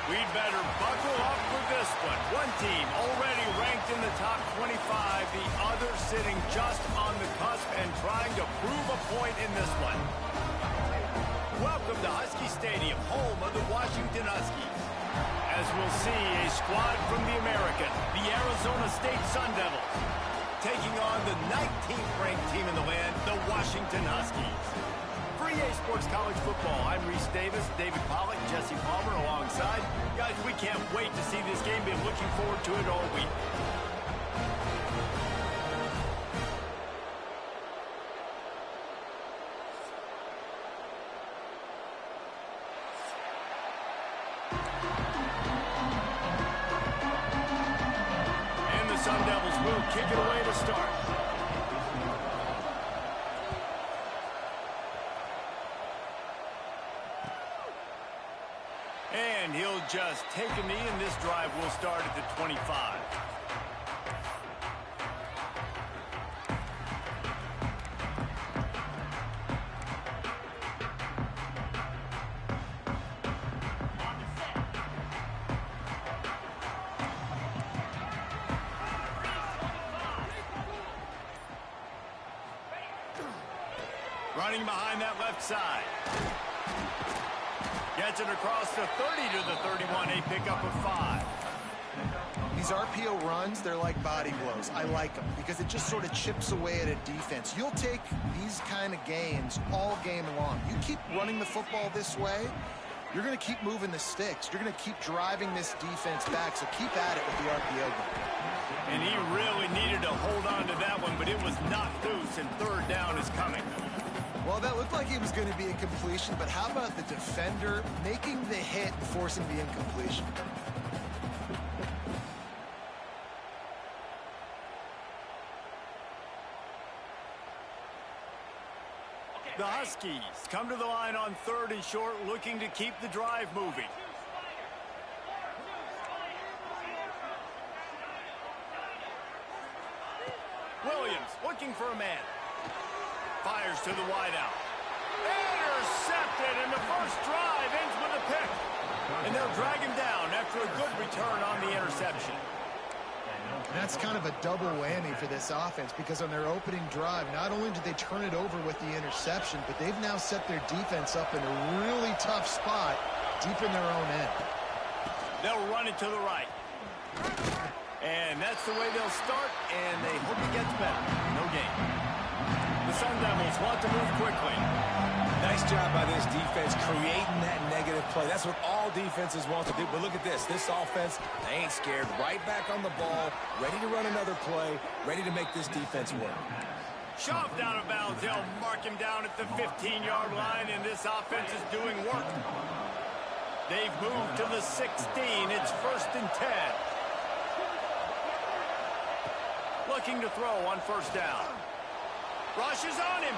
We'd better buckle up for this one. One team already ranked in the top 25, the other sitting just on the cusp and trying to prove a point in this one. Welcome to Husky Stadium, home of the Washington Huskies. As we'll see, a squad from the American, the Arizona State Sun Devils, taking on the 19th ranked team in the land, the Washington Huskies. For EA Sports College Football, I'm Reese Davis, David Pollack, Jesse Palmer alongside. Guys, we can't wait to see this game. Been looking forward to it all week. And the Sun Devils will kick it away to start. And he'll just take a knee, and this drive will start at the 25. Running behind that left side. Gets it across the 30 to the 31, a pickup of 5. These RPO runs, they're like body blows. I like them because it just sort of chips away at a defense. You'll take these kind of gains all game long. You keep running the football this way, you're going to keep moving the sticks. You're going to keep driving this defense back, so keep at it with the RPO game. And he really needed to hold on to that one, but it was knocked loose, and third down is coming. Well, that looked like it was going to be a completion, but how about the defender making the hit and forcing the incompletion? The Huskies come to the line on 3rd and short, looking to keep the drive moving. Williams looking for a man. Fires to the wideout. Intercepted, and the first drive ends with a pick. And they'll drag him down after a good return on the interception. That's kind of a double whammy for this offense because on their opening drive, not only did they turn it over with the interception, but they've now set their defense up in a really tough spot deep in their own end. They'll run it to the right. And that's the way they'll start, and they hope it gets better. No gain. The Sun Devils want to move quickly. Nice job by this defense creating that negative play. That's what all defenses want to do. But look at this. This offense, they ain't scared. Right back on the ball, ready to run another play, ready to make this defense work. Shoved out of bounds. They'll mark him down at the 15-yard line, and this offense is doing work. They've moved to the 16. It's 1st and 10. Looking to throw on 1st down. Rushes on him.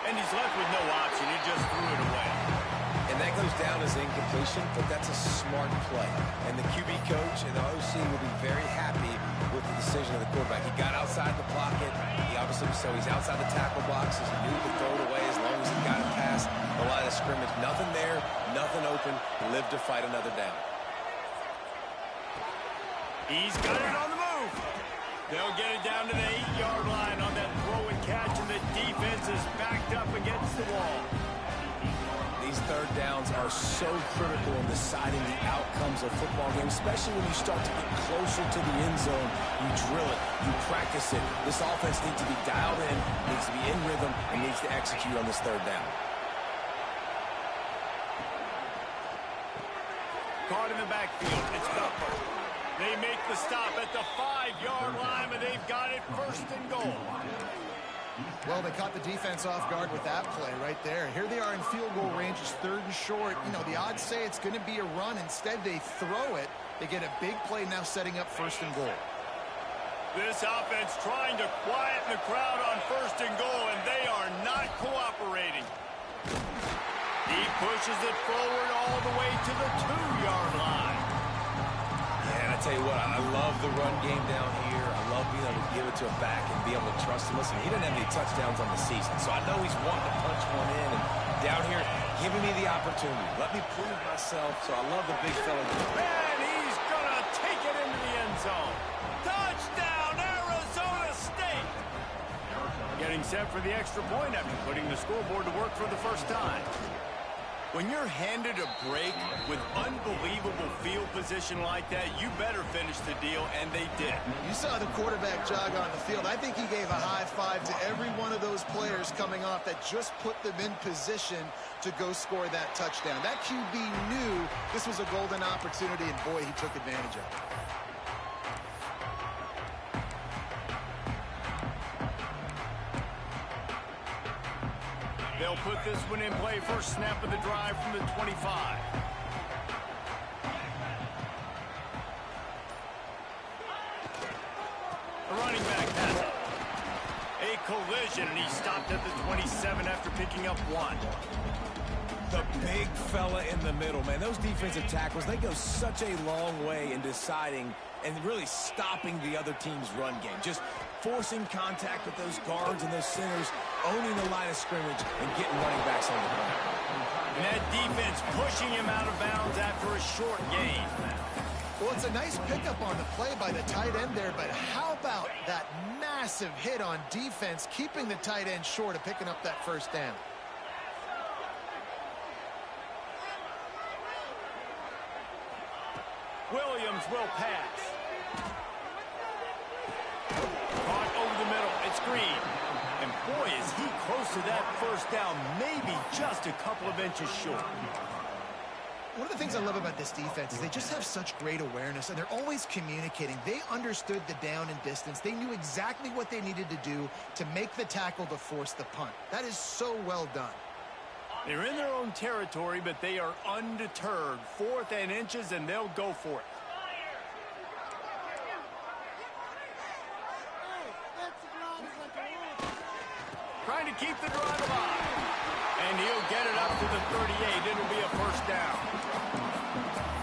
And he's left with no option. He just threw it away. And that goes down as incompletion, but that's a smart play. And the QB coach and the OC will be very happy with the decision of the quarterback. He got outside the pocket. He obviously, so he's outside the tackle boxes. He knew to throw it away as long as he got it past the line of scrimmage. Nothing there, nothing open. Lived to fight another down. He's got it on the move. They'll get it down to the 8-yard line on that throw and catch, and the defense is backed up against the wall. These third downs are so critical in deciding the outcomes of football games, especially when you start to get closer to the end zone. You drill it, you practice it. This offense needs to be dialed in, needs to be in rhythm, and needs to execute on this third down. Caught in the backfield. It's Butler. They make the stop at the 5-yard line, but they've got it 1st and goal. Well, they caught the defense off guard with that play right there. Here they are in field goal range. It's 3rd and short. You know, the odds say it's going to be a run. Instead, they throw it. They get a big play now setting up 1st and goal. This offense trying to quieten the crowd on 1st and goal, and they are not cooperating. He pushes it forward all the way to the 2-yard line. And I tell you what, I love the run game down here. I love being able to give it to him back and be able to trust him. Listen, he didn't have any touchdowns on the season, so I know he's wanting to punch one in. And down here, giving me the opportunity. Let me prove myself, so I love the big fella. And he's going to take it into the end zone. Touchdown, Arizona State! Getting set for the extra point after putting the scoreboard to work for the first time. When you're handed a break with unbelievable field position like that, you better finish the deal, and they did. You saw the quarterback jog on the field. I think he gave a high five to every one of those players coming off that just put them in position to go score that touchdown. That QB knew this was a golden opportunity, and boy, he took advantage of it. They'll put this one in play. First snap of the drive from the 25. The running back has it. A collision, and he stopped at the 27 after picking up one. The big fella in the middle, man. Those defensive tackles, they go such a long way in deciding and really stopping the other team's run game. Just forcing contact with those guards and those centers, owning the line of scrimmage, and getting running backs on the ground. And that defense pushing him out of bounds after a short gain. Well, it's a nice pickup on the play by the tight end there, but how about that massive hit on defense, keeping the tight end short of picking up that first down? Williams will pass. Caught over the middle. It's Green. And boy, is he close to that first down, maybe just a couple of inches short. One of the things I love about this defense is they just have such great awareness, and they're always communicating. They understood the down and distance. They knew exactly what they needed to do to make the tackle to force the punt. That is so well done. They're in their own territory, but they are undeterred. 4th and inches, and they'll go for it. Trying to keep the drive alive. And he'll get it up to the 38. It'll be a first down.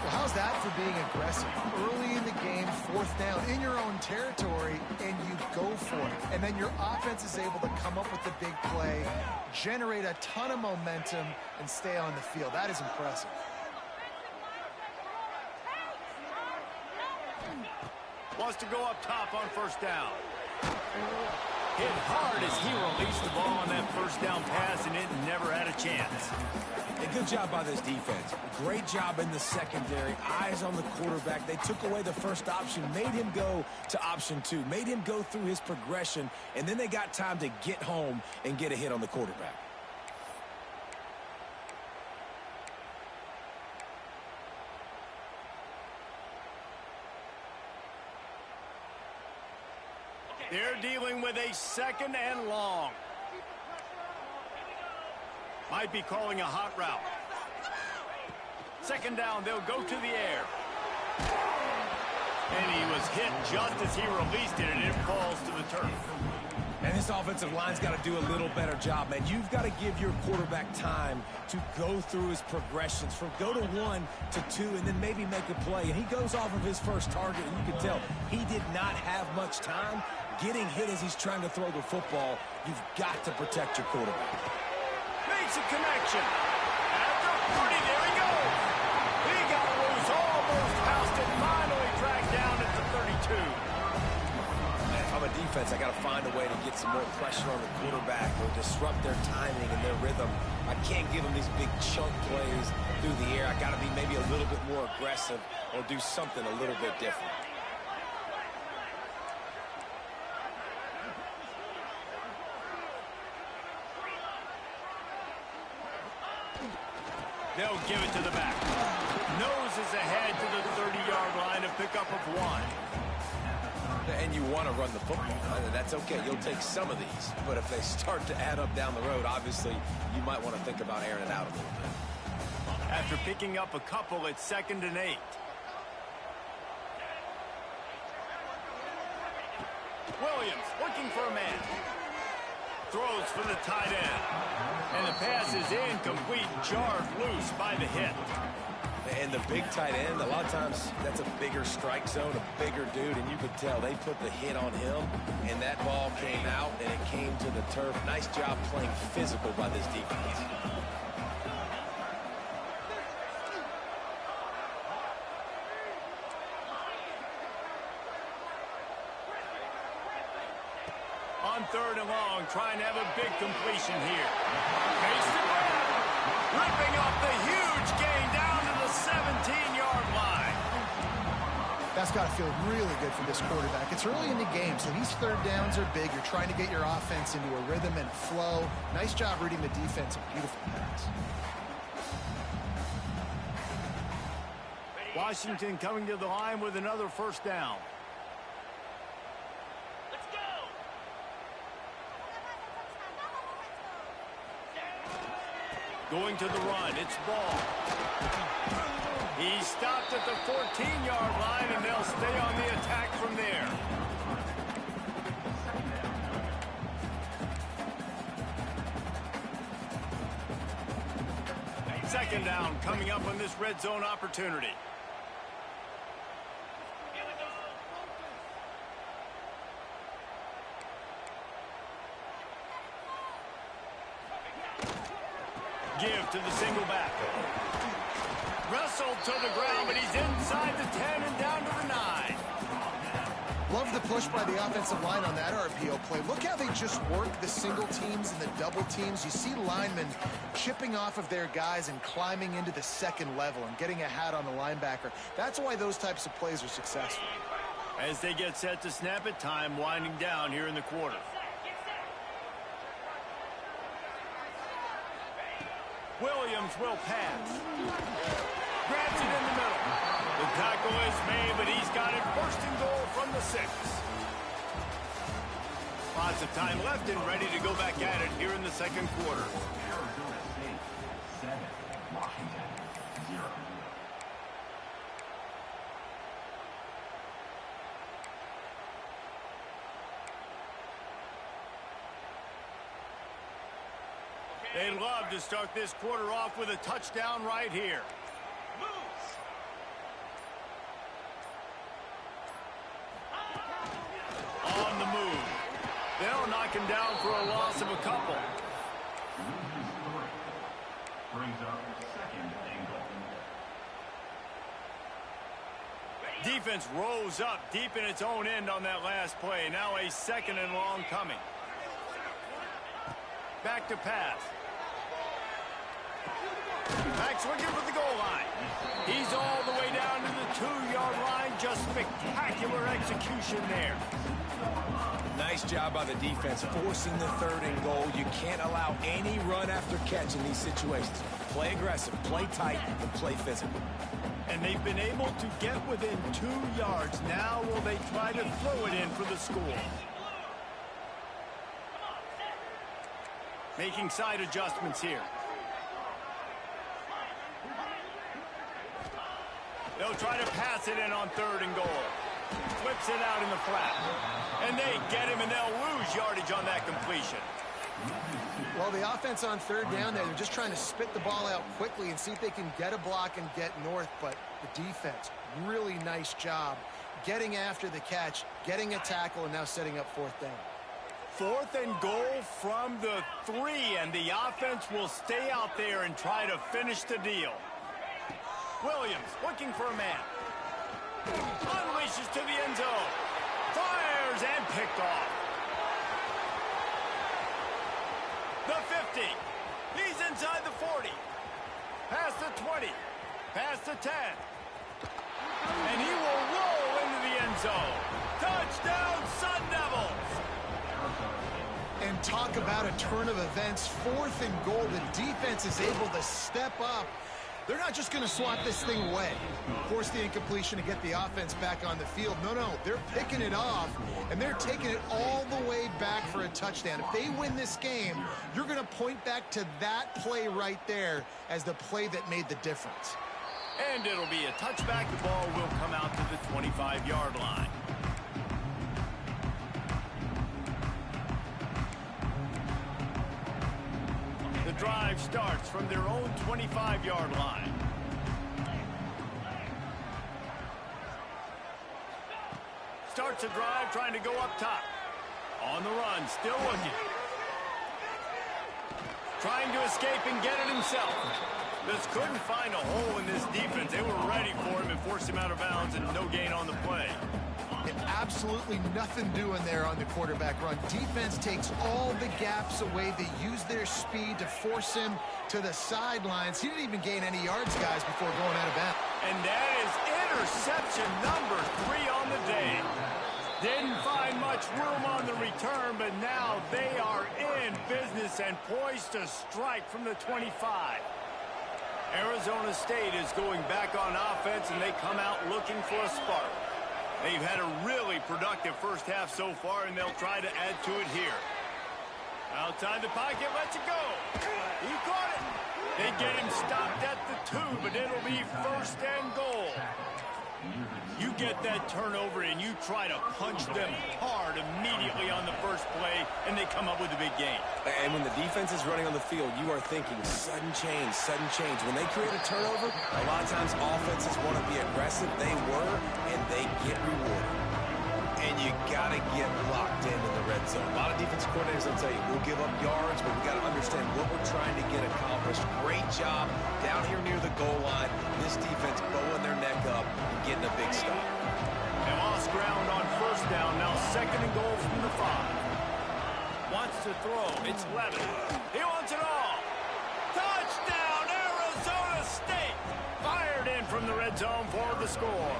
Well, how's that for being aggressive? Early in the game, 4th down, in your own territory, and you go for it. And then your offense is able to come up with the big play, generate a ton of momentum, and stay on the field. That is impressive. Wants to go up top on first down. Hit hard as he released the ball on that first down pass, and it never had a chance. A good job by this defense. Great job in the secondary. Eyes on the quarterback. They took away the first option, made him go to option 2, made him go through his progression, and then they got time to get home and get a hit on the quarterback. They're dealing with a 2nd and long. Might be calling a hot route. 2nd down, they'll go to the air. And he was hit just as he released it, and it falls to the turf. And this offensive line's got to do a little better job, man. You've got to give your quarterback time to go through his progressions, from go to 1 to 2, and then maybe make a play. And he goes off of his first target, and you can tell he did not have much time. Getting hit as he's trying to throw the football, you've got to protect your quarterback. Makes a connection. After 40, there he goes. He got loose, almost passed it, finally dragged down at the 32. If I'm a defense, I got to find a way to get some more pressure on the quarterback or disrupt their timing and their rhythm. I can't give them these big chunk plays through the air. I got to be maybe a little bit more aggressive or do something a little bit different. They'll give it to the back. Noses ahead to the 30-yard line, a pickup of 1. And you want to run the football. That's okay. You'll take some of these. But if they start to add up down the road, obviously, you might want to think about airing it out a little bit. After picking up a couple, it's 2nd and 8. Williams looking for a man. Throws for the tight end. And the pass is incomplete, jarred loose by the hit. And the big tight end, a lot of times that's a bigger strike zone, a bigger dude, and you could tell they put the hit on him, and that ball came out, and it came to the turf. Nice job playing physical by this defense. on 3rd and long, trying to have a big completion here. Makes the grab. Ripping off the huge gain down to the 17-yard line. That's got to feel really good for this quarterback. It's early in the game, so these 3rd downs are big. You're trying to get your offense into a rhythm and a flow. Nice job reading the defense. A beautiful pass. Washington coming to the line with another 1st down. Let's go! Going to the run, it's Ball. He stopped at the 14-yard line, and they'll stay on the attack from there. Second down coming up on this red zone opportunity. Give to the single back. Wrestled to the ground, but he's inside the 10 and down to the 9. Love the push by the offensive line on that RPO play. Look how they just work the single teams and the double teams. You see linemen chipping off of their guys and climbing into the 2nd level and getting a hat on the linebacker. That's why those types of plays are successful. As they get set to snap it, time winding down here in the quarter. Williams will pass. Grabs it in the middle. The tackle is made, but he's got it 1st and goal from the 6. Lots of time left and ready to go back at it here in the 2nd quarter. Arizona State 7, Washington 0. They'd love to start this quarter off with a touchdown right here. On the move. They'll knock him down for a loss of a couple. Brings up 2nd and goal. Defense rose up deep in its own end on that last play. Now a 2nd and long coming. Back to pass. Back swinging for the goal line. He's all the way down to the 2-yard line. Just spectacular execution there. Nice job by the defense forcing the 3rd and goal. You can't allow any run after catch in these situations. Play aggressive, play tight, and play physical. And they've been able to get within 2 yards. Now will they try to throw it in for the score? Making side adjustments here. They'll try to pass it in on 3rd and goal. Flips it out in the flat. And they get him, and they'll lose yardage on that completion. Well, the offense on 3rd down there, they're just trying to spit the ball out quickly and see if they can get a block and get north. But the defense, really nice job getting after the catch, getting a tackle, and now setting up 4th down. 4th and goal from the 3, and the offense will stay out there and try to finish the deal. Williams looking for a man. Unleashes to the end zone. Fires and picked off. The 50. He's inside the 40. Past the 20. Past the 10. And he will roll into the end zone. Touchdown, Sun Devils. And talk about a turn of events. 4th and goal. The defense is able to step up. They're not just going to swat this thing away, force the incompletion to get the offense back on the field. No, they're picking it off, and they're taking it all the way back for a touchdown. If they win this game, you're going to point back to that play right there as the play that made the difference. And it'll be a touchback. The ball will come out to the 25-yard line. The drive starts from their own 25-yard line. Starts a drive trying to go up top. On the run, still looking. Trying to escape and get it himself. Just couldn't find a hole in this defense. They were ready for him and forced him out of bounds, and no gain on the play. And absolutely nothing doing there on the quarterback run. Defense takes all the gaps away. They use their speed to force him to the sidelines. He didn't even gain any yards, guys, before going out of bounds. And that is interception number 3 on the day. Didn't find much room on the return, but now they are in business and poised to strike from the 25. Arizona State is going back on offense, and they come out looking for a spark. They've had a really productive first half so far, and they'll try to add to it here. Outside the pocket, lets it go. He caught it. They get him stopped at the 2, but it'll be first and goal. You get that turnover, and you try to punch them hard immediately on the first play, and they come up with a big gain. And when the defense is running on the field, you are thinking sudden change, sudden change. When they create a turnover, a lot of times offenses want to be aggressive. They were, and they get rewarded. And you got to get locked into the red zone. A lot of defense coordinators will tell you, we'll give up yards, but we got to understand what we're trying to get accomplished. Great job down here near the goal line. This defense bowing their neck up and getting a big stop. They lost ground on first down. Now second and goal from the 5. Wants to throw. It's Levin. He wants it all. Touchdown, Arizona State. Fired in from the red zone for the score.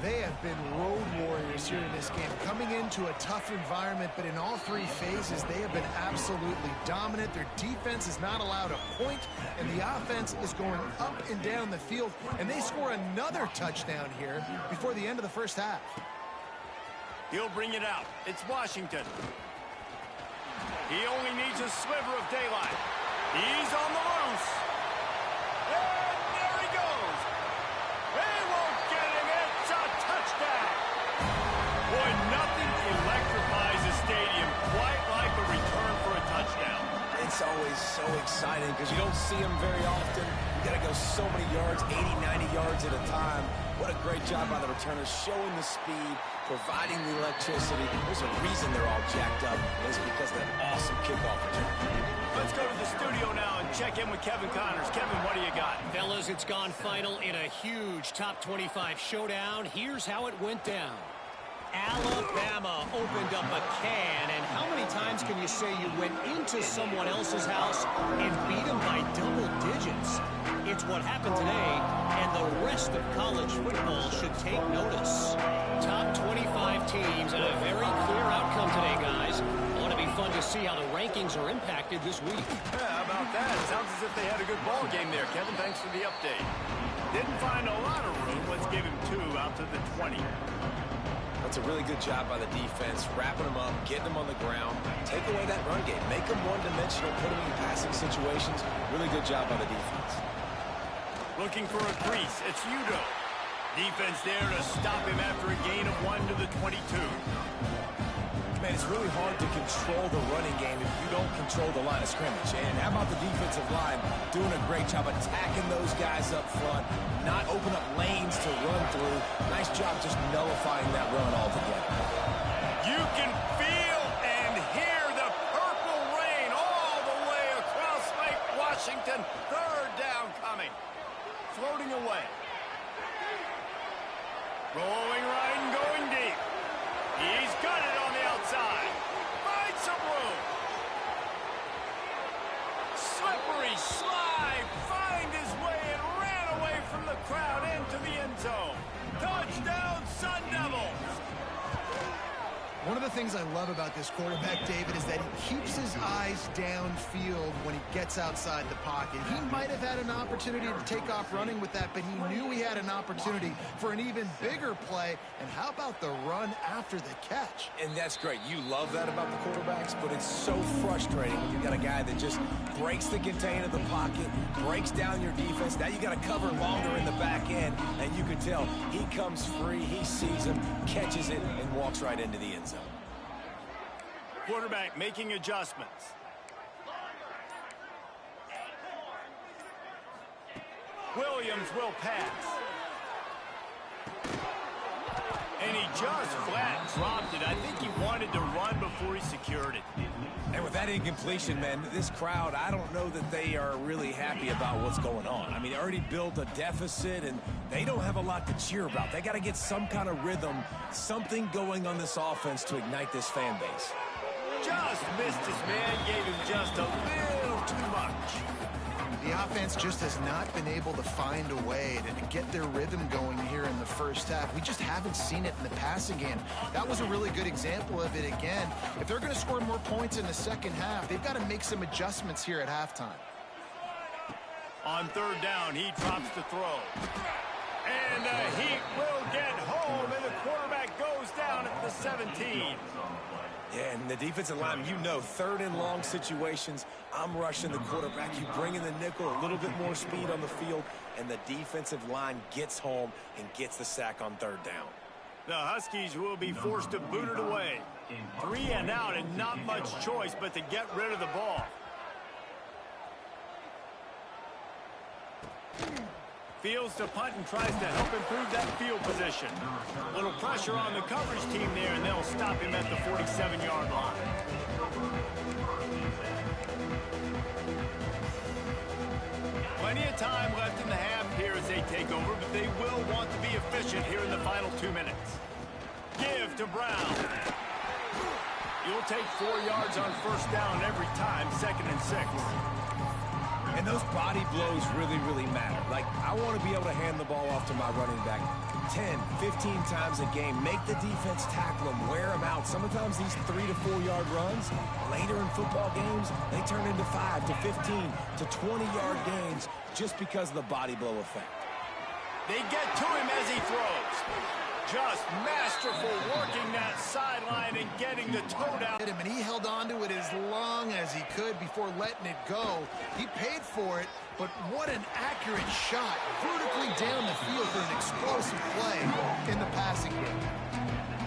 They have been road warriors here in this game, coming into a tough environment, but in all 3 phases, they have been absolutely dominant. Their defense is not allowed a point, and the offense is going up and down the field, and they score another touchdown here before the end of the first half. He'll bring it out. It's Washington. He only needs a sliver of daylight. He's on the loose. And there he goes. They won't get him. It's a touchdown. Boy, nothing electrifies a stadium quite like a return for a touchdown. It's always so exciting because you don't see them very often. You got to go so many yards, 80, 90 yards at a time. What a great job by the returners, showing the speed, providing the electricity. There's a reason they're all jacked up, and it's because of that awesome kickoff return. Let's go to the studio now and check in with Kevin Connors. Kevin, what do you got? Fellas, it's gone final in a huge top 25 showdown. Here's how it went down. Alabama opened up a can, and how many times can you say you went into someone else's house and beat them by double digits? It's what happened today, and the rest of college football should take notice. Top 25 teams and a very clear outcome today, guys. Ought to be fun to see how the rankings are impacted this week. Yeah, how about that? Sounds as if they had a good ball game there, Kevin. Thanks for the update. Didn't find a lot of room. Let's give him 2 out to the 20. That's a really good job by the defense, wrapping them up, getting them on the ground, take away that run game, make them one-dimensional, put them in passing situations. Really good job by the defense. Looking for a crease. It's Udo. Defense there to stop him after a gain of 1 to the 22. Man, it's really hard to control the running game if you don't control the line of scrimmage. And how about the defensive line doing a great job attacking those guys up front, not open up lanes to run through. Nice job just nullifying that run altogether. You can feel and hear the purple rain all the way across Lake Washington. Third down coming. Floating away. Rolling right and going deep. He's got it on the outside. Finds some room. Slippery slide. Find his way and ran away from the crowd into the end zone. Touchdown, Sun Devils. One of the things I love about this quarterback, David, is that he keeps his eyes downfield when he gets outside the pocket. He might have had an opportunity to take off running with that, but he knew he had an opportunity for an even bigger play. And how about the run after the catch? And that's great. You love that about the quarterbacks, but it's so frustrating when you got a guy that just breaks the contain of the pocket, breaks down your defense. Now you got to cover longer in the back end, and you can tell he comes free, he sees him, catches it, and walks right into the end zone. Quarterback making adjustments. Williams will pass. And he just flat dropped it. I think he wanted to run before he secured it. And with that incompletion, man, this crowd, I don't know that they are really happy about what's going on. I mean, they already built a deficit, and they don't have a lot to cheer about. They got to get some kind of rhythm, something going on this offense to ignite this fan base. Just missed his man, gave him just a little too much. The offense just has not been able to find a way to get their rhythm going here in the first half. We just haven't seen it in the passing game. That was a really good example of it again. If they're going to score more points in the second half, they've got to make some adjustments here at halftime. On third down, he drops the throw. And the Heat will get home, and the quarterback goes down at the 17. Yeah, and the defensive line, you know, third and long situations, I'm rushing the quarterback. You bring in the nickel, a little bit more speed on the field, and the defensive line gets home and gets the sack on third down. The Huskies will be forced to boot it away. 3 and out, and not much choice but to get rid of the ball. Fields to punt and tries to help improve that field position. Little pressure on the coverage team there, and they'll stop him at the 47-yard line. Plenty of time left in the half here as they take over, but they will want to be efficient here in the final 2 minutes. Give to Brown. You'll take 4 yards on first down every time, 2nd and 6. And those body blows really, really matter. Like, I want to be able to hand the ball off to my running back 10, 15 times a game. Make the defense tackle them, wear them out. Sometimes these 3 to 4 yard runs, later in football games, they turn into 5 to 15 to 20-yard gains just because of the body blow effect. They get to him as he throws. Just masterful working that sideline and getting the toe down. And he held on to it as long as he could before letting it go. He paid for it, but what an accurate shot vertically down the field for an explosive play in the passing game.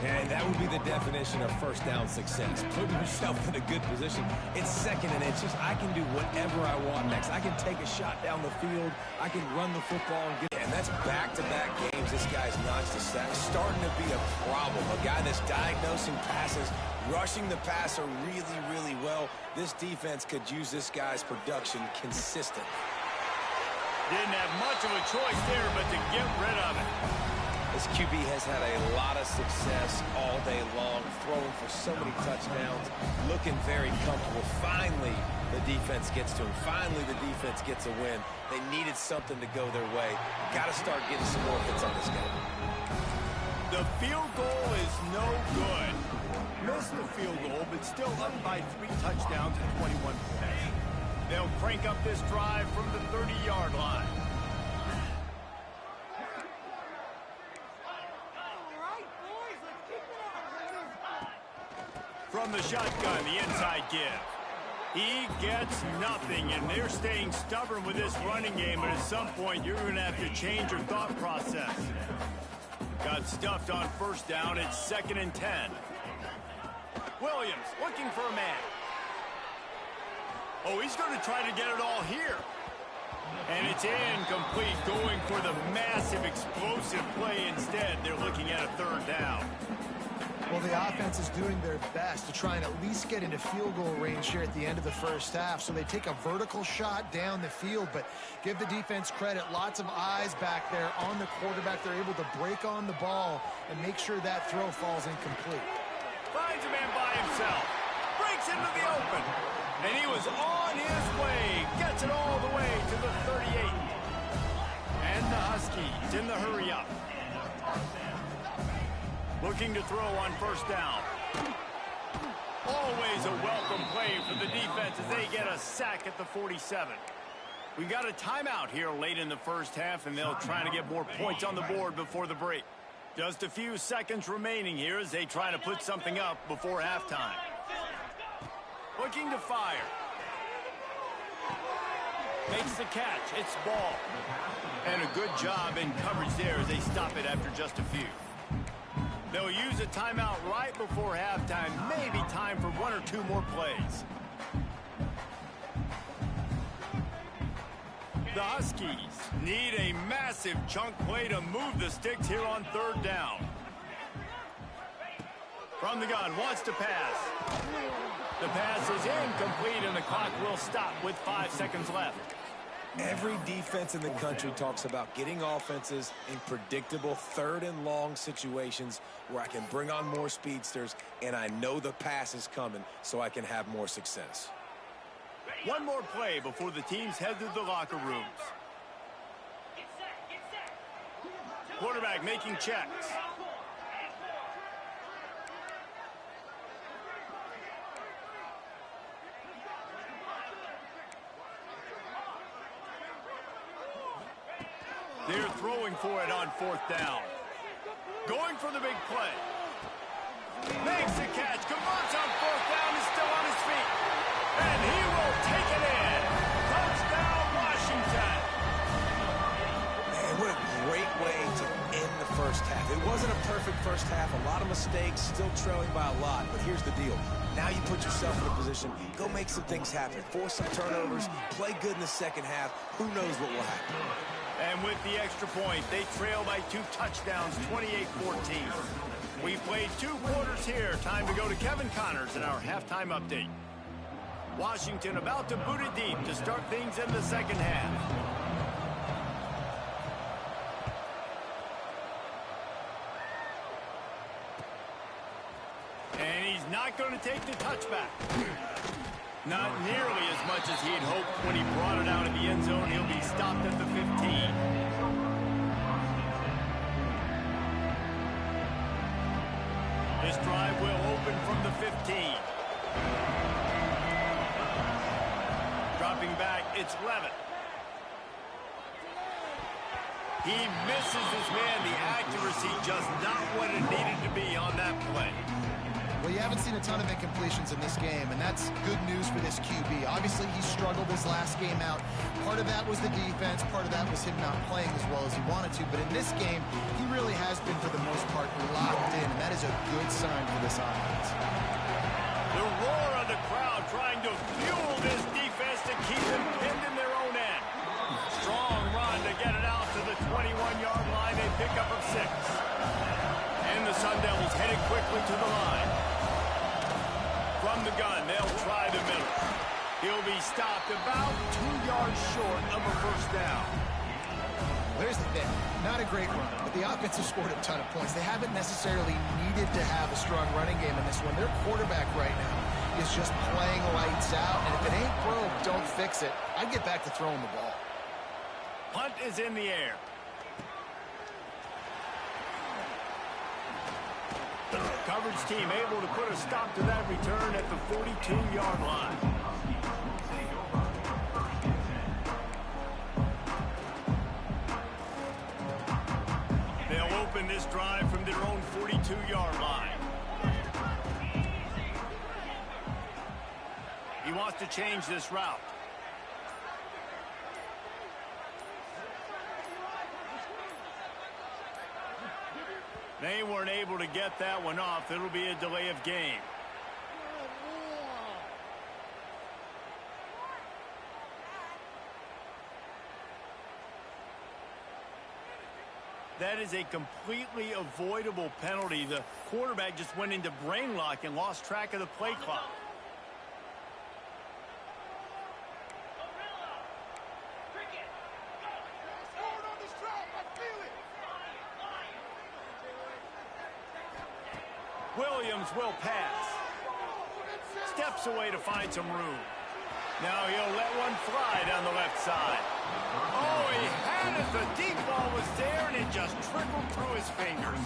And that would be the definition of first down success. Putting yourself in a good position. It's 2nd and inches. I can do whatever I want next. I can take a shot down the field. I can run the football and get. And that's back-to-back games. This guy's notched a sack. Starting to be a problem. A guy that's diagnosing passes, rushing the passer really, really well. This defense could use this guy's production consistently. Didn't have much of a choice there but to get rid of it. This QB has had a lot of success all day long, throwing for so many touchdowns, looking very comfortable. Finally, the defense gets to him. Finally, the defense gets a win. They needed something to go their way. Got to start getting some more hits on this guy. The field goal is no good. Missed the field goal, but still up by 3 touchdowns and 21 points. They'll crank up this drive from the 30-yard line. From the shotgun, the inside give. He gets nothing, and they're staying stubborn with this running game, but at some point, you're going to have to change your thought process. Got stuffed on first down. It's 2nd and 10. Williams looking for a man. Oh, he's going to try to get it all here. And it's incomplete, going for the massive explosive play instead. They're looking at a 3rd down. Well, the offense is doing their best to try and at least get into field goal range here at the end of the first half. So they take a vertical shot down the field, but give the defense credit. Lots of eyes back there on the quarterback. They're able to break on the ball and make sure that throw falls incomplete. Finds a man by himself. Breaks into the open. And he was on his way. Gets it all the way to the 38. And the Huskies in the hurry up. Looking to throw on first down. Always a welcome play for the defense as they get a sack at the 47. We got a timeout here late in the first half, and they'll try to get more points on the board before the break. Just a few seconds remaining here as they try to put something up before halftime. Looking to fire. Makes the catch. It's ball. And a good job in coverage there as they stop it after just a few. They'll use a timeout right before halftime. Maybe time for 1 or 2 more plays. The Huskies need a massive chunk play to move the sticks here on 3rd down. From the gun, wants to pass. The pass is incomplete, and the clock will stop with 5 seconds left. Every defense in the country talks about getting offenses in predictable third and long situations where I can bring on more speedsters and I know the pass is coming so I can have more success. One more play before the teams head to the locker rooms. Quarterback making checks. They're throwing for it on 4th down. Going for the big play. Makes the catch, converts on 4th down, is still on his feet. And he will take it in. Touchdown, Washington. Man, what a great way to end the first half. It wasn't a perfect first half, a lot of mistakes, still trailing by a lot, but here's the deal. Now you put yourself in a position, go make some things happen, force some turnovers, play good in the second half. Who knows what will happen? And with the extra point, they trail by 2 touchdowns, 28-14. We played 2 quarters here. Time to go to Kevin Connors in our halftime update. Washington about to boot it deep to start things in the second half. And he's not going to take the touchback. Not nearly as much as he'd hoped when he brought it out of the end zone. He'll be stopped at the 15. This drive will open from the 15. Dropping back, it's Levitt. He misses his man. The accuracy just not what it needed to be on that play. Well, you haven't seen a ton of incompletions in this game, and that's good news for this QB. Obviously, he struggled his last game out. Part of that was the defense. Part of that was him not playing as well as he wanted to. But in this game, he really has been, for the most part, locked in, and that is a good sign for this offense. The roar of the crowd trying to fuel this defense to keep them pinned in their own end. Strong run to get it out to the 21-yard line. They pick up of 6. And the Sun Devils headed quickly to the line. From the gun, they'll try the middle. He'll be stopped about 2 yards short of a first down. There's the thing. Not a great run, but the offense has scored a ton of points. They haven't necessarily needed to have a strong running game in this one. Their quarterback right now is just playing lights out, and if it ain't broke, don't fix it. I'd get back to throwing the ball. Punt is in the air. Coverage team able to put a stop to that return at the 42-yard line. They'll open this drive from their own 42-yard line. He wants to change this route. They weren't able to get that one off. It'll be a delay of game. That is a completely avoidable penalty. The quarterback just went into brain lock and lost track of the play clock. Williams will pass. Steps away to find some room. Now he'll let one fly down the left side. Oh, he had it. The deep ball was there, and it just trickled through his fingers.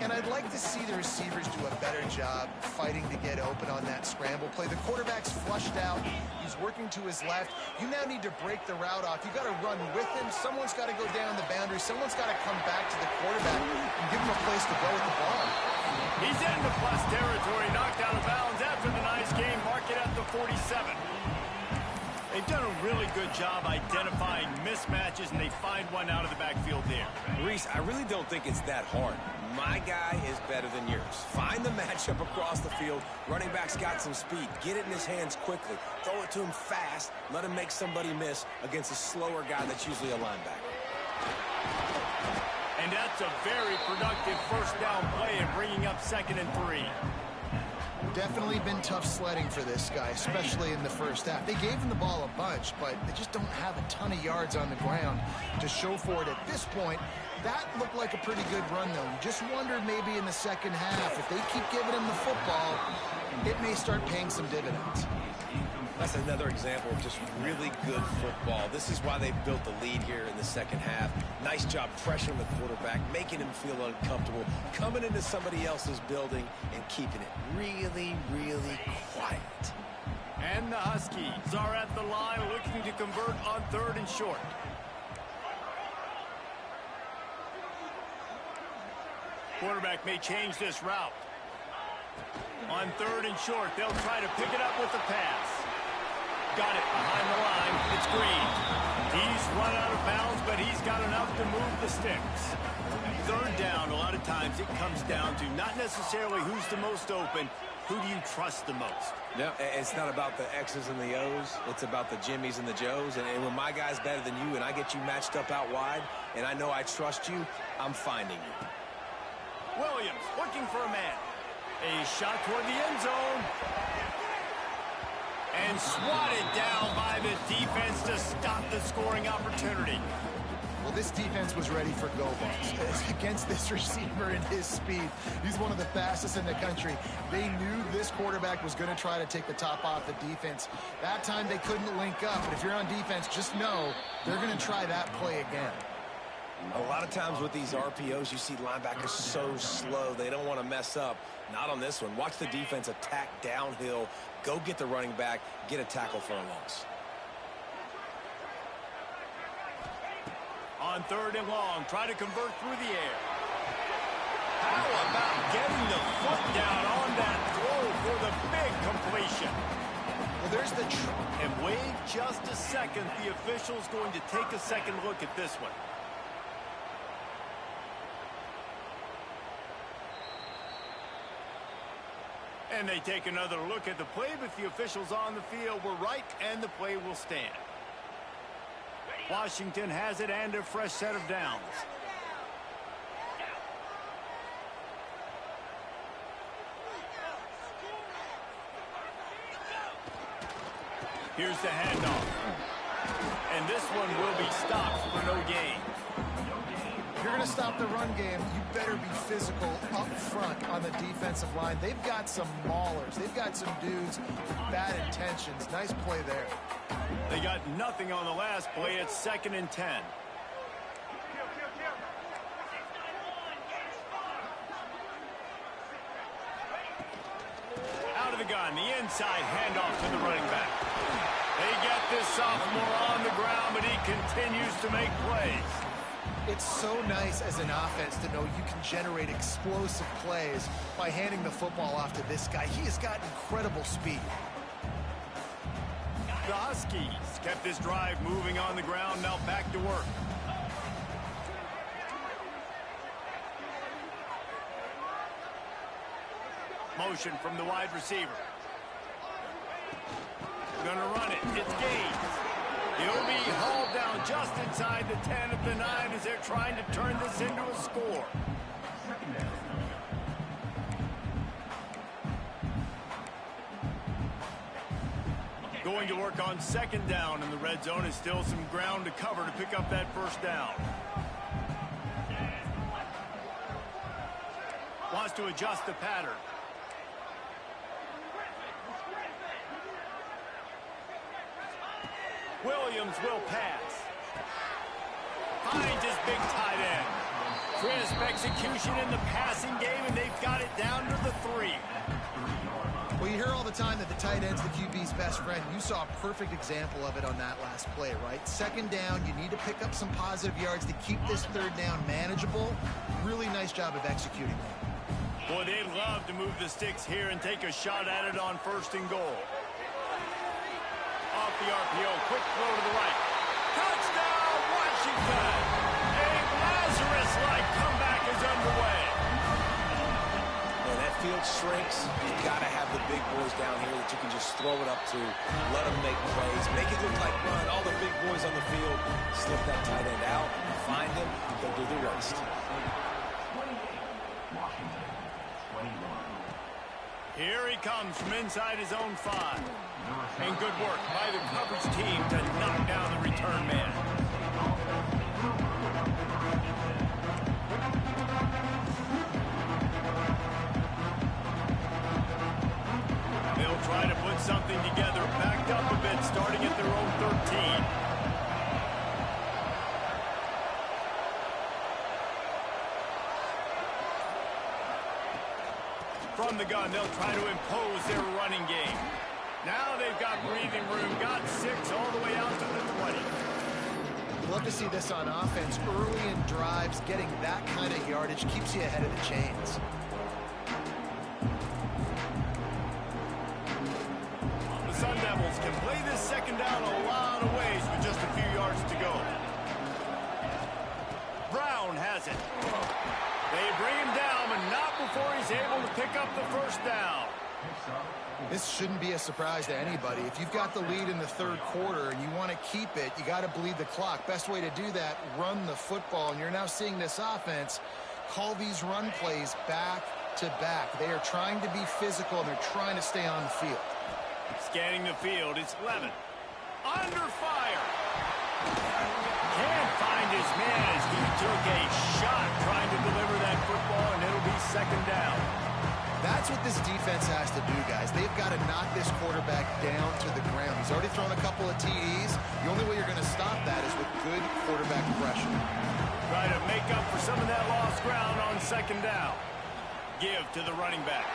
And I'd like to see the receivers do a better job fighting to get open on that scramble play. The quarterback's flushed out. He's working to his left. You now need to break the route off. You got to run with him. Someone's got to go down the boundary. Someone's got to come back to the quarterback and give him a place to go with the ball. He's in the plus territory, knocked out of bounds after the nice game. Mark it at the 47. They've done a really good job identifying mismatches, and they find one out of the backfield there. Reese, I really don't think it's that hard. My guy is better than yours. Find the matchup across the field. Running back's got some speed. Get it in his hands quickly. Throw it to him fast. Let him make somebody miss against a slower guy that's usually a linebacker. And at That's a very productive first down play and bringing up 2nd and 3. Definitely been tough sledding for this guy, especially in the first half. They gave him the ball a bunch, but they just don't have a ton of yards on the ground to show for it at this point. That looked like a pretty good run, though. You just wonder maybe in the second half, if they keep giving him the football, it may start paying some dividends. That's another example of just really good football. This is why they built the lead here in the second half. Nice job pressuring the quarterback, making him feel uncomfortable, coming into somebody else's building and keeping it really, really quiet. And the Huskies are at the line looking to convert on 3rd and short. Quarterback may change this route. On 3rd and short, they'll try to pick it up with the pass. Got it behind the line. It's Green. He's run out of bounds, but he's got enough to move the sticks. 3rd down, a lot of times it comes down to not necessarily who's the most open, who do you trust the most? No, it's not about the X's and the O's. It's about the Jimmys and the Joes. And when my guy's better than you and I get you matched up out wide, and I know I trust you, I'm finding you. Williams looking for a man. A shot toward the end zone. And swatted down by the defense to stop the scoring opportunity. Well, this defense was ready for go balls against this receiver and his speed. He's one of the fastest in the country. They knew this quarterback was going to try to take the top off the defense. That time they couldn't link up, but if you're on defense, just know they're going to try that play again. A lot of times with these RPOs, you see linebackers so slow. They don't want to mess up. Not on this one. Watch the defense attack downhill. Go get the running back. Get a tackle for a loss. On 3rd and long, try to convert through the air. How about getting the foot down on that throw for the big completion? Well, there's the and wait just a second. The official's going to take a second look at this one. And they take another look at the play, but the officials on the field were right, and the play will stand. Washington has it and a fresh set of downs. Here's the handoff. And this one will be stopped for no gain. If you're going to stop the run game, you better be physical up front on the defensive line. They've got some maulers. They've got some dudes with bad intentions. Nice play there. They got nothing on the last play. It's 2nd and 10. Out of the gun, the inside handoff to the running back. They get this sophomore on the ground, but he continues to make plays. It's so nice as an offense to know you can generate explosive plays by handing the football off to this guy. He has got incredible speed. The Huskies kept this drive moving on the ground, now back to work. Motion from the wide receiver. Gonna run it. It's Gaines. He'll be hauled down just inside the 10 of the 9 as they're trying to turn this into a score. Going to work on 2nd down in the red zone. Is still some ground to cover to pick up that first down. Wants to adjust the pattern. Williams will pass. Finds his big tight end. Crisp execution in the passing game, and they've got it down to the 3. Well, you hear all the time that the tight end's the QB's best friend. You saw a perfect example of it on that last play, right? 2nd down, you need to pick up some positive yards to keep this 3rd down manageable. Really nice job of executing that. Boy, they'd love to move the sticks here and take a shot at it on 1st and goal. Off the RPO, quick throw to the right. Touchdown, Washington! A Lazarus-like comeback is underway. When that field shrinks, you've got to have the big boys down here that you can just throw it up to, let them make plays, make it look like run. All the big boys on the field, slip that tight end out, find him, they'll do the rest. Here he comes from inside his own 5. And good work by the coverage team to knock down the return man. They'll try to put something together, backed up a bit, starting at their own 13. From the gun, they'll try to impose their running game. Now they've got breathing room, got 6 all the way out to the 20. Love to see this on offense. Early in drives, getting that kind of yardage keeps you ahead of the chains. The Sun Devils can play this second down a lot of ways with just a few yards to go. Brown has it. They bring him down, but not before he's able to pick up the first down. This shouldn't be a surprise to anybody. If you've got the lead in the third quarter and you want to keep it, you got to bleed the clock. Best way to do that, run the football. And you're now seeing this offense call these run plays back to back. They are trying to be physical, and they're trying to stay on the field. Scanning the field, it's Levin. Under fire. Can't find his man as he took a shot trying to deliver that football, and it'll be second down. That's what this defense has to do, guys. They've got to knock this quarterback down to the ground. He's already thrown a couple of TDs. The only way you're going to stop that is with good quarterback pressure. Try to make up for some of that lost ground on second down. Give to the running back.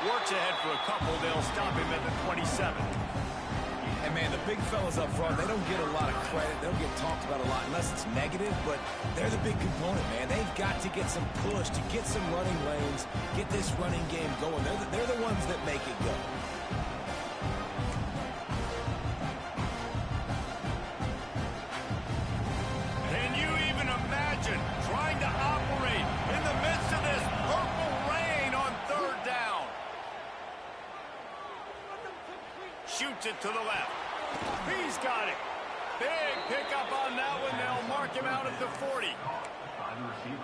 Works ahead for a couple. They'll stop him at the 27. And, man, the big fellas up front, they don't get a lot of credit. They don't get talked about a lot unless it's negative, but they're the big component, man. They've got to get some push, to get some running lanes, get this running game going. They're the ones that make it go. Can you even imagine trying to operate in the midst of this purple rain on third down? Shoots it to the left. He's got it. Big pickup on that one. They'll mark him out at the 40.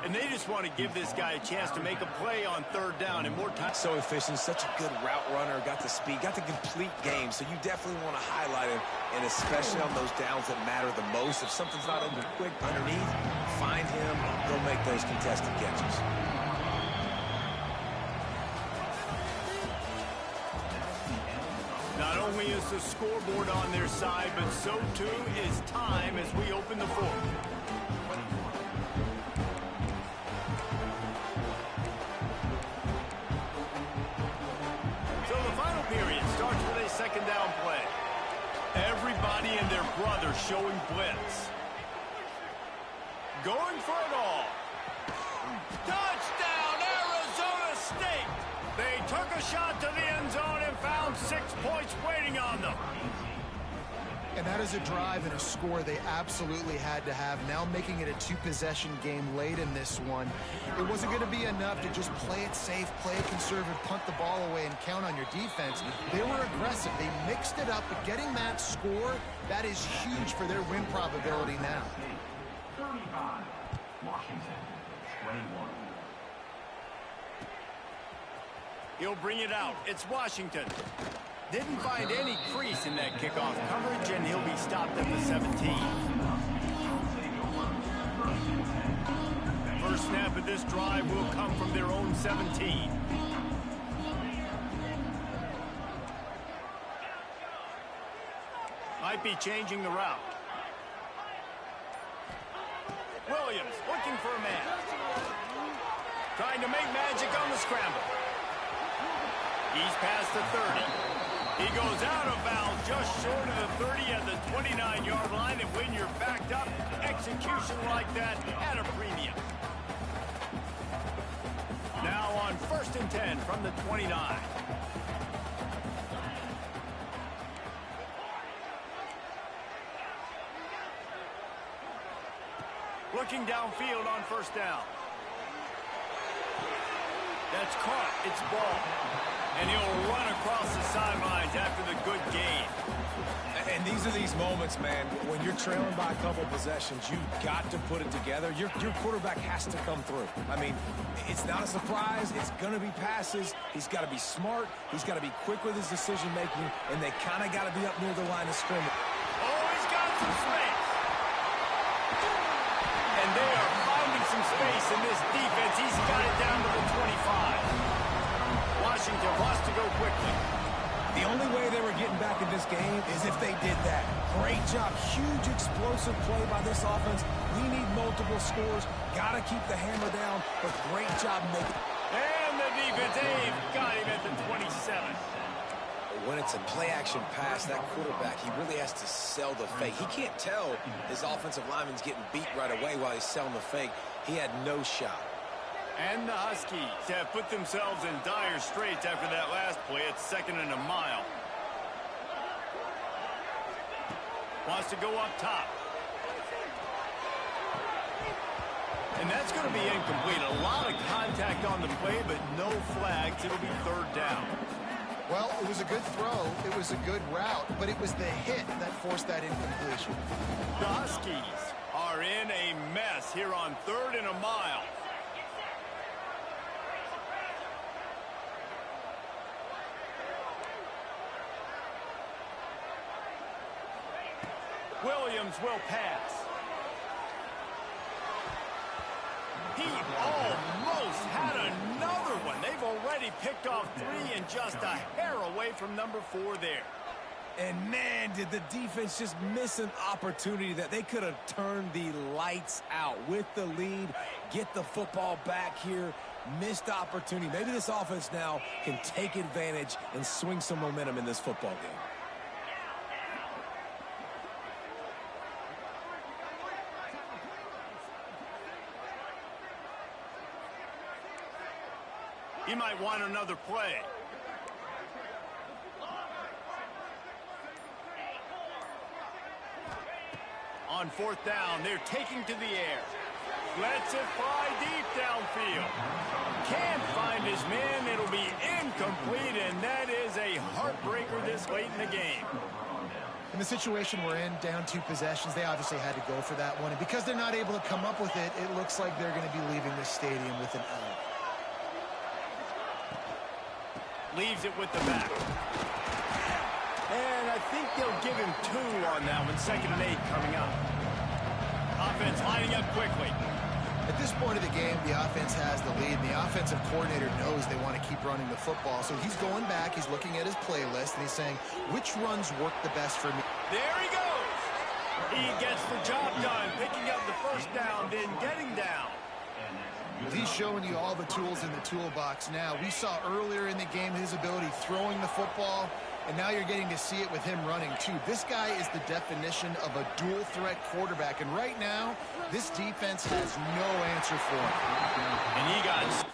And they just want to give this guy a chance to make a play on third down and more time. So efficient, such a good route runner, got the speed, got the complete game. So you definitely want to highlight him, and especially on those downs that matter the most. If something's not quick underneath, find him, go make those contested catches. Not only is the scoreboard on their side, but so too is time as we open the fourth. So the final period starts with a second down play. Everybody and their brother showing blitz. Going for it all. Touchdown, Arizona State! They took a shot to the end zone and found 6 points waiting on them. And that is a drive and a score they absolutely had to have. Now making it a 2-possession game late in this one. It wasn't going to be enough to just play it safe, play it conservative, punt the ball away, and count on your defense. They were aggressive. They mixed it up, but getting that score, that is huge for their win probability now. 35, Washington, 21. He'll bring it out. It's Washington. Didn't find any crease in that kickoff coverage, and he'll be stopped at the 17. First snap of this drive will come from their own 17. Might be changing the route. Williams looking for a man. Trying to make magic on the scramble. He's past the 30. He goes out of bounds just short of the 30 at the 29-yard line, and when you're backed up, execution like that at a premium. Now on 1st and 10 from the 29. Looking downfield on 1st down. That's caught. It's ball. And he'll run across the sidelines after the good gain. And these are these moments, man, when you're trailing by a couple possessions, you've got to put it together. Your quarterback has to come through. I mean, it's not a surprise. It's going to be passes. He's got to be smart. He's got to be quick with his decision-making, and they kind of got to be up near the line of scrimmage. Oh, he's got some space. And they are finding some space in this defense. He's got it down to the 25. Washington wants to go quickly. The only way they were getting back in this game is if they did that. Great job. Huge explosive play by this offense. We need multiple scores. Got to keep the hammer down, but great job making. And the defense, they've got him at the 27. When it's a play-action pass, that quarterback, he really has to sell the fake. He can't tell his offensive lineman's getting beat right away while he's selling the fake. He had no shot. And the Huskies have put themselves in dire straits after that last play. It's 2nd and a mile. Wants to go up top. And that's going to be incomplete. A lot of contact on the play, but no flags. It'll be 3rd down. Well, it was a good throw. It was a good route, but it was the hit that forced that incompletion. The Huskies are in a mess here on 3rd and a mile. Williams will pass. He almost had another one. They've already picked off 3 and just a hair away from number 4 there. And, man, did the defense just miss an opportunity that they could have turned the lights out with the lead, get the football back here. Missed opportunity. Maybe this offense now can take advantage and swing some momentum in this football game. He might want another play. On 4th down, they're taking to the air. Lets it fly deep downfield. Can't find his man. It'll be incomplete, and that is a heartbreaker this late in the game. In the situation we're in, down 2 possessions, they obviously had to go for that one. And because they're not able to come up with it, it looks like they're going to be leaving this stadium with an L. Leaves it with the back. And I think they'll give him 2 on that one. 2nd and 8 coming up. Offense lining up quickly. At this point of the game, the offense has the lead. The offensive coordinator knows they want to keep running the football. So he's going back, he's looking at his playlist, and he's saying, which runs work the best for me? There he goes. He gets the job done, picking up the 1st down, then getting down. He's showing you all the tools in the toolbox now. We saw earlier in the game his ability throwing the football, and now you're getting to see it with him running too. This guy is the definition of a dual threat quarterback, and right now, this defense has no answer for him. And he got...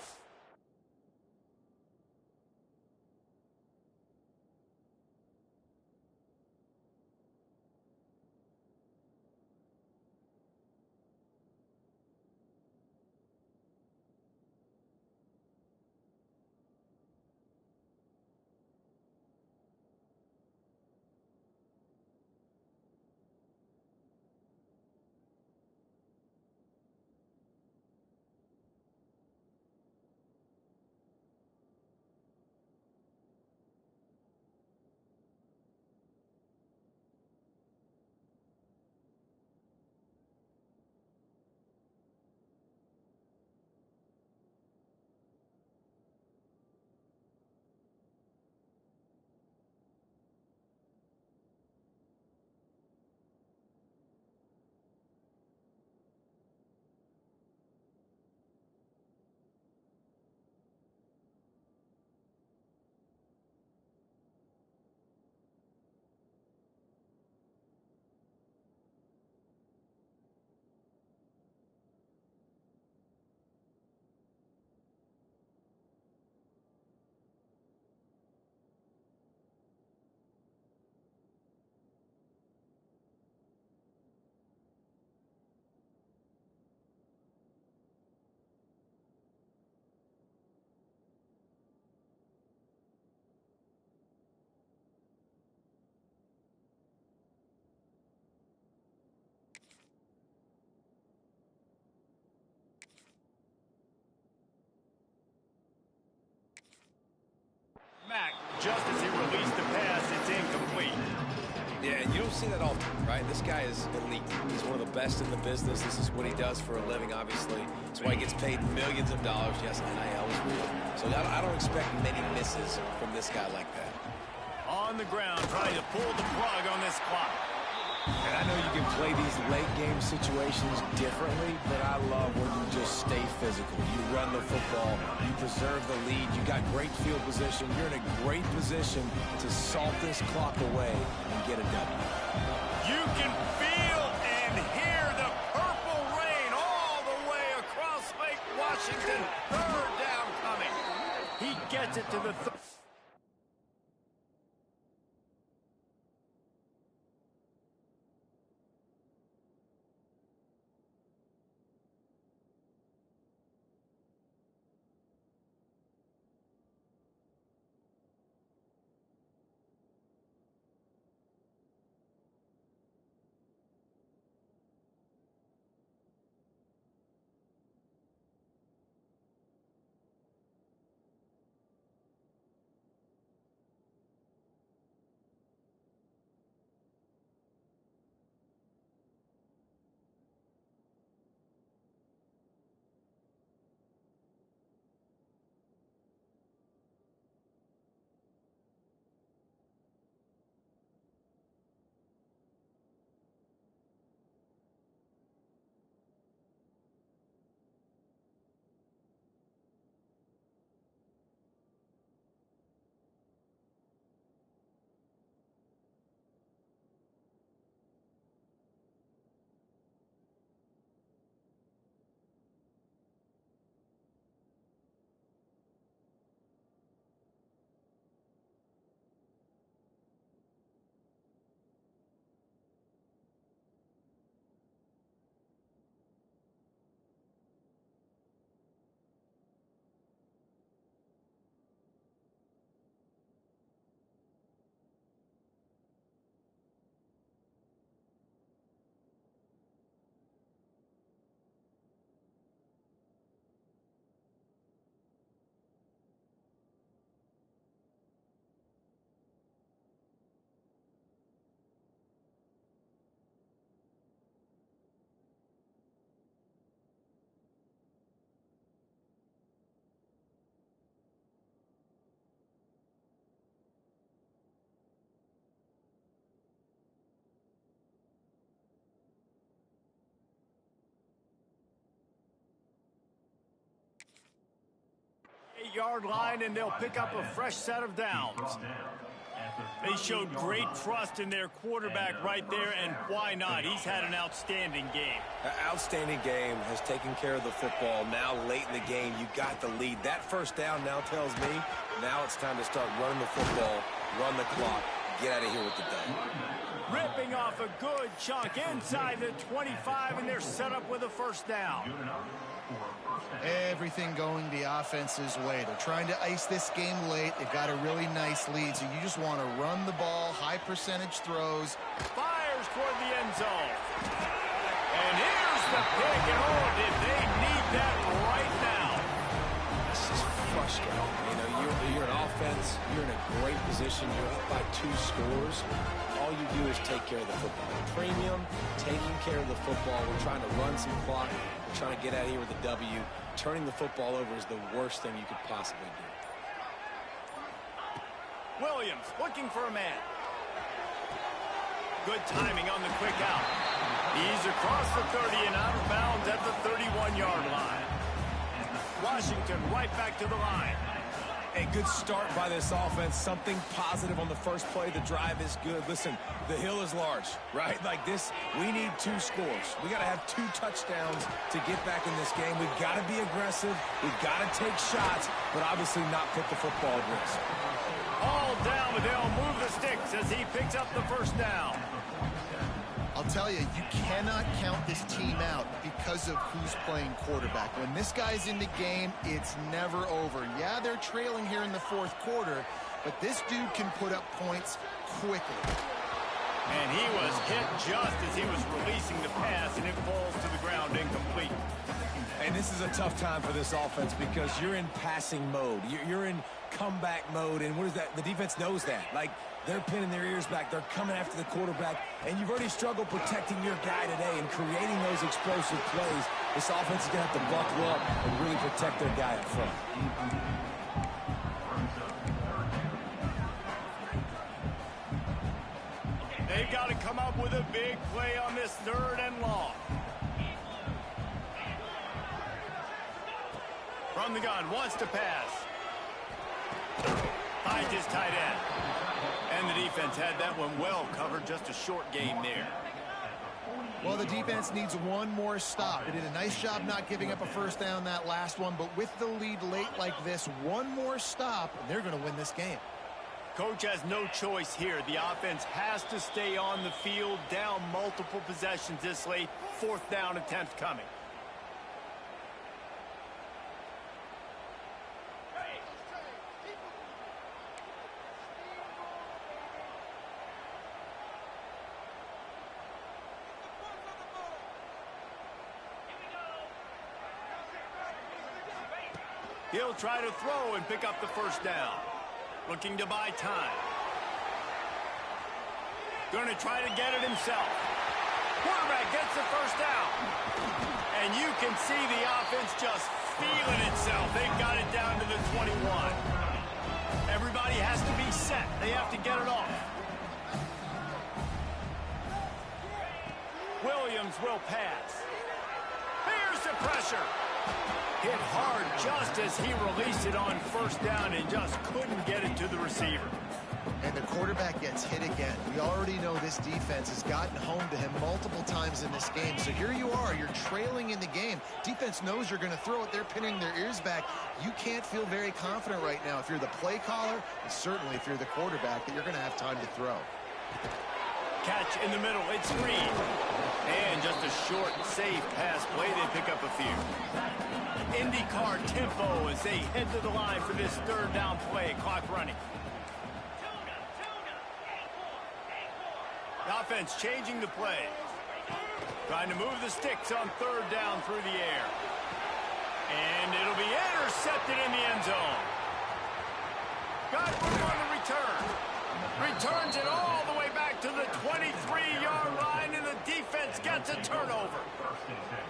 see that often, right? This guy is elite. He's one of the best in the business. This is what he does for a living, obviously. That's why he gets paid millions of dollars. Yes, NIL is real. So I don't expect many misses from this guy like that. On the ground, trying to pull the plug on this clock. And I know you can play these late game situations differently, but I love when you just stay physical. You run the football, you preserve the lead, you got great field position. You're in a great position to salt this clock away and get a W. You can feel and hear the purple rain all the way across Lake Washington. Third down coming. He gets it to the yard line, and they'll pick up a fresh set of downs. They showed great trust in their quarterback right there, and why not? He's had an outstanding game. Outstanding game, has taken care of the football. Now late in the game, you got the lead. That first down now tells me now it's time to start running the football, run the clock, get out of here with the dub. Ripping off a good chunk inside the 25, and they're set up with a first down. Everything going the offense's way. They're trying to ice this game late. They've got a really nice lead, so you just want to run the ball, high percentage throws. Fires toward the end zone. And here's the pick, and oh, did they need that right now. This is frustrating. You know, you're an offense, you're in a great position, you're up by 2 scores. All you do is take care of the football. Premium, taking care of the football. We're trying to run some clock. We're trying to get out of here with a W. Turning the football over is the worst thing you could possibly do. Williams looking for a man. Good timing on the quick out. He's across the 30 and out of bounds at the 31-yard line. Washington right back to the line. A good start by this offense. Something positive on the first play. The drive is good. Listen, the hill is large, right? Like this, we need 2 scores. We got to have 2 touchdowns to get back in this game. We've got to be aggressive. We've got to take shots, but obviously not put the football at risk. All down, but they'll move the sticks as he picks up the first down. I'll tell you, you cannot count this team out because of who's playing quarterback. When this guy's in the game, it's never over. Yeah, they're trailing here in the 4th quarter, but this dude can put up points quickly. And he was hit just as he was releasing the pass, and it falls to the ground incomplete. And this is a tough time for this offense because you're in passing mode. You're in comeback mode, and what is that? The defense knows that. Like, They're pinning their ears back. They're coming after the quarterback. And you've already struggled protecting your guy today and creating those explosive plays. This offense is going to have to buckle up and really protect their guy up front. They've got to come up with a big play on this 3rd and long. From the gun, wants to pass. Finds his tight end. And the defense had that one well covered. Just a short game there. Well, the defense needs one more stop. They did a nice job not giving up a first down that last one, but with the lead late like this, one more stop, and they're going to win this game. Coach has no choice here. The offense has to stay on the field, down multiple possessions this late. 4th down attempt coming. He'll try to throw and pick up the first down. Looking to buy time. Going to try to get it himself. Quarterback gets the first down. And you can see the offense just feeling itself. They've got it down to the 21. Everybody has to be set. They have to get it off. Williams will pass. Here's the pressure. Hit hard just as he released it on first down and just couldn't get it to the receiver. And the quarterback gets hit again. We already know this defense has gotten home to him multiple times in this game. So here you are, you're trailing in the game. Defense knows you're going to throw it. They're pinning their ears back. You can't feel very confident right now if you're the play caller, and certainly if you're the quarterback, that you're going to have time to throw. Catch in the middle. It's Reed. And just a short, safe pass play. They pick up a few. IndyCar tempo as they head to the line for this 3rd down play. Clock running. The offense changing the play. Trying to move the sticks on 3rd down through the air. And it'll be intercepted in the end zone. Got room on the return. Returns it all the way back to the 23-yard line, and the defense gets a turnover.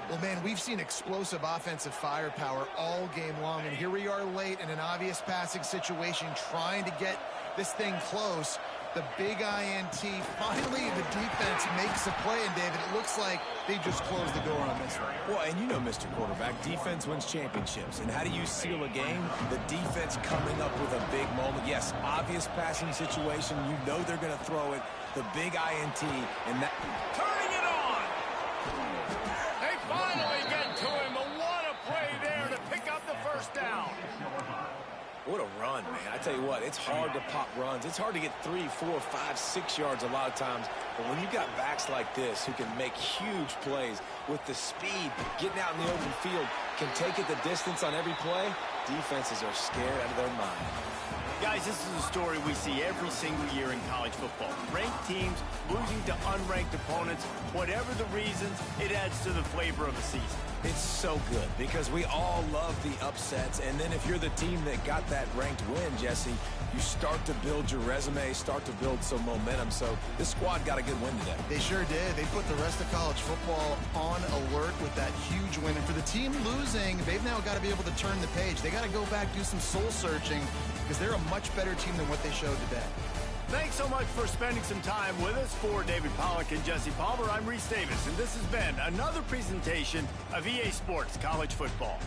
Well, man, we've seen explosive offensive firepower all game long, and here we are late in an obvious passing situation trying to get this thing close. The big INT. Finally, the defense makes a play, and David, it looks like they just closed the door on this one. Well, and you know, Mr. Quarterback, defense wins championships. And how do you seal a game? The defense coming up with a big moment. Yes, obvious passing situation. You know they're going to throw it. The big INT, and that... Turning it on! They finally get to him. What a play there to pick up the first down. What a run, man. I tell you what, it's hard to pop runs. It's hard to get 3, 4, 5, 6 yards a lot of times. But when you got backs like this who can make huge plays with the speed, getting out in the open field, can take it the distance on every play, defenses are scared out of their mind. Guys, this is a story we see every single year in college football. Ranked teams losing to unranked opponents. Whatever the reasons, it adds to the flavor of the season. It's so good because we all love the upsets. And then if you're the team that got that ranked win, Jesse, you start to build your resume, start to build some momentum. So this squad got a good win today. They sure did. They put the rest of college football on alert with that huge win. And for the team losing, they've now got to be able to turn the page. They got to go back, do some soul searching, because they're a much better team than what they showed today. Thanks so much for spending some time with us. For David Pollack and Jesse Palmer, I'm Reese Davis, and this has been another presentation of EA Sports College Football.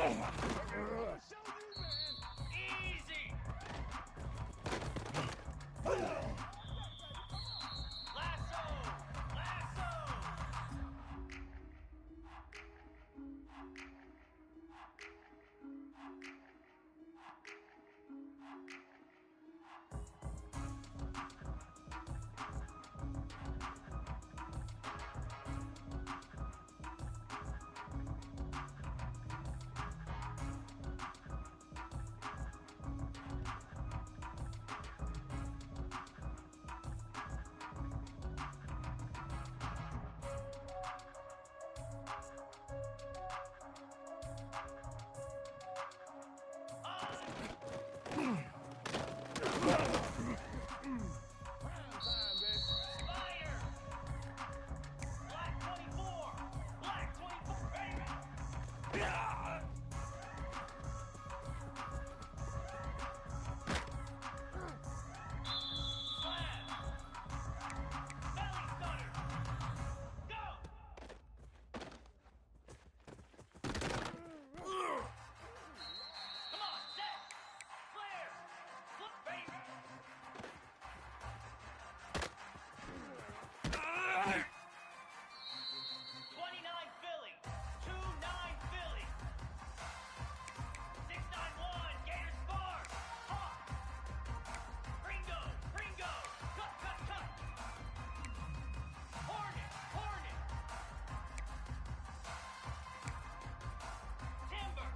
Easy. Lasso. Lasso. Fire! Black 24! Black 24! Baby! Slam! Belly stunner! Go! Come on, set! Flare! Flip, baby! 29 Philly, 2-9 Philly, 6-9-1, Gators bar, hawk, Ringo, Ringo, cut, cut, cut, Hornet, Hornet, Timber,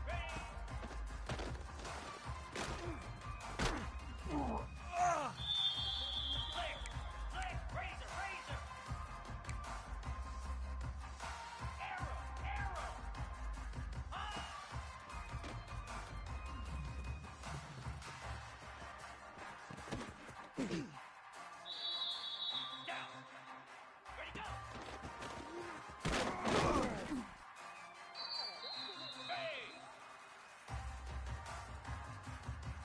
Ray, Flick, Flick, Razor, Razor, Arrow, Arrow, ah!